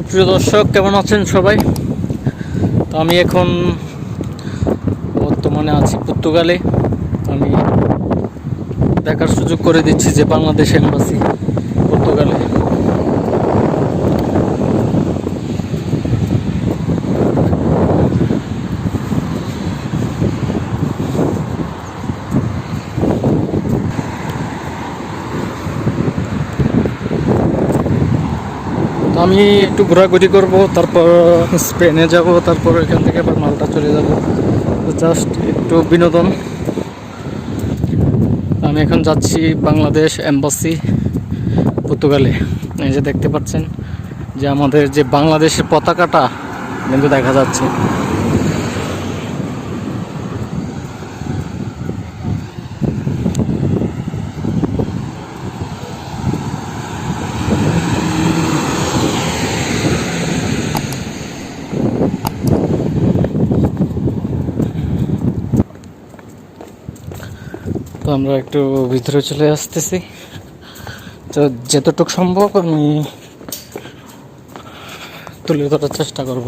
সুপ্রিয় দর্শক, কেমন আছেন সবাই? তো আমি এখন বর্তমানে আছি পর্তুগালে। আমি দেখার সুযোগ করে দিচ্ছি যে বাংলাদেশ এম্বাসি পর্তুগালে। তো আমি একটু ঘোরাঘুরি করব, তারপর স্পেনে যাব, তারপর এখান থেকে আবার মাল্টা চলে যাব। জাস্ট একটু বিনোদন। আমি এখন যাচ্ছি বাংলাদেশ এম্বাসি পর্তুগালে। এই যে দেখতে পাচ্ছেন যে আমাদের যে বাংলাদেশের পতাকাটা কিন্তু দেখা যাচ্ছে। তো আমরা একটু ভিতরে চলে আসতেছি। তো যতটুকু সম্ভব আমি তুলে ধরার চেষ্টা করব।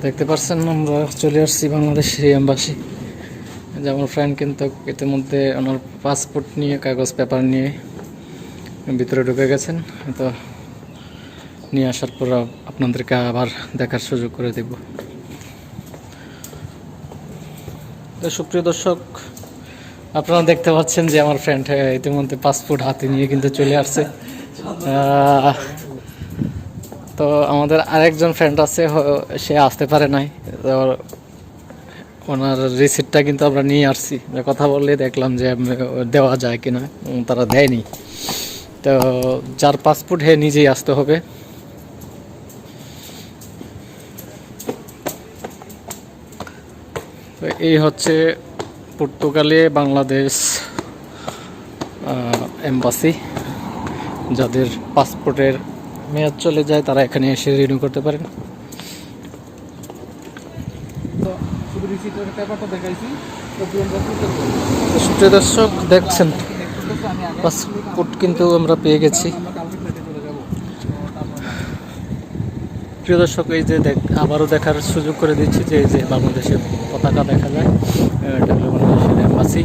দেখতে পাচ্ছেন আমরা চলে আসছি বাংলাদেশ এম্বাসি। যে আমার ফ্রেন্ড কিন্তু ইতিমধ্যে আমার পাসপোর্ট নিয়ে, কাগজ পেপার নিয়ে ভিতরে ঢুকে গেছেন। তো নিয়ে আসার পর আপনাদেরকে আবার দেখার সুযোগ করে দেব। তো সুপ্রিয় দর্শক, আপনারা দেখতে পাচ্ছেন যে আমার ফ্রেন্ড ইতিমধ্যে পাসপোর্ট হাতে নিয়ে কিন্তু চলে আসছে। তো আমাদের আরেকজন ফ্রেন্ড আছে, সে আসতে পারে নাই। ওনার রিসিপ্টটা কিন্তু আমরা নিয়ে আসছি। কথা বললে দেখলাম যে দেওয়া যায় কিনা, তারা দেয়নি। তো যার পাসপোর্ট হে নিজেই আসতে হবে। তো এই হচ্ছে পর্তুগালে বাংলাদেশ এম্বাসি। যাদের পাসপোর্টের মেয়াদ চলে যায় তারা এখানে এসে রিনিউ করতে পারেন। সুপ্রিয় দর্শক, দেখছেন পাসপোর্ট কিন্তু আমরা পেয়ে গেছি। প্রিয় দর্শক, এই যে আবারও দেখার সুযোগ করে দিচ্ছি যে এই যে বাংলাদেশের পতাকা দেখা যায়, এটা হলো বাংলাদেশের এম্বাসি।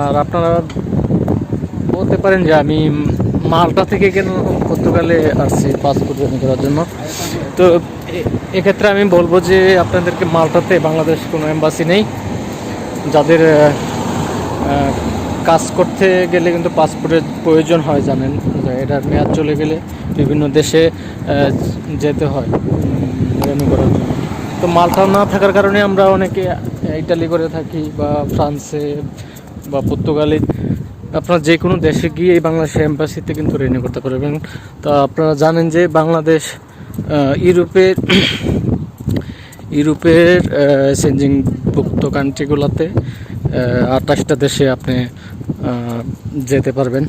আর আপনারা বলতে পারেন যে আমি মাল্টা থেকে কেন পর্তুগালে আসছি পাসপোর্ট রিনিউ করার জন্য। তো এক্ষেত্রে আমি বলবো যে আপনাদেরকে মাল্টাতে বাংলাদেশ কোনো এম্বাসি নেই। যাদের কাজ করতে গেলে কিন্তু পাসপোর্টের প্রয়োজন হয়, জানেন, এটার মেয়াদ চলে গেলে বিভিন্ন দেশে যেতে হয় রিনিউ করার জন্য। তো মাল্টা না থাকার কারণে আমরা অনেকে ইটালি করে থাকি, বা ফ্রান্সে বা পর্তুগালে। আপনারা যে কোনো দেশে গিয়ে এই বাংলাদেশ এম্বাসিতে কিন্তু রিনিউ করতে পারবেন। তো আপনারা জানেন যে বাংলাদেশ ইউরোপের সেনজেনভুক্ত কান্ট্রিগুলোতে 28টা দেশে আপনি যেতে পারবেন।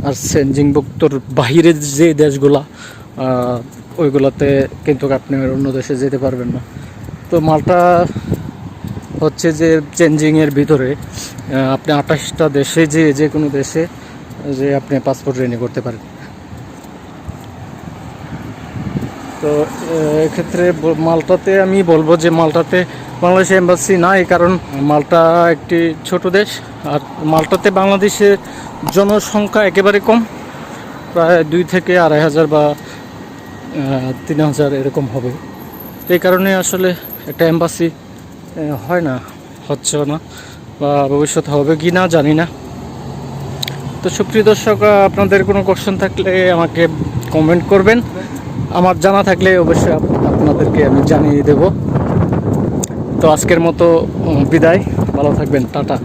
আর সেনজেনভুক্তর বাহিরের যে দেশগুলা, ওইগুলোতে কিন্তু আপনি অন্য দেশে যেতে পারবেন না। তো মাল্টা হচ্ছে যে চেঞ্জিংয়ের ভিতরে আপনি 28টা দেশে যে কোনো দেশে যে আপনি পাসপোর্ট রিনিউ করতে পারেন। তো এক্ষেত্রে মাল্টাতে আমি বলবো যে মাল্টাতে বাংলাদেশ এম্বাসি নাই, কারণ মাল্টা একটি ছোট দেশ। আর মাল্টাতে বাংলাদেশের জনসংখ্যা একেবারে কম, প্রায় 2 থেকে 2,500 বা 3,000 এরকম হবে। তো এই কারণে আসলে একটা এম্বাসি হয় না, হচ্ছে না, বা ভবিষ্যতে হবে কি না জানি না। তো সুপ্রিয় দর্শক, আপনাদের কোনো কোশ্চেন থাকলে আমাকে কমেন্ট করবেন। আমার জানা থাকলে অবশ্যই আপনাদেরকে আমি জানিয়ে দেব। তো আজকের মতো বিদায়, ভালো থাকবেন, টাটা।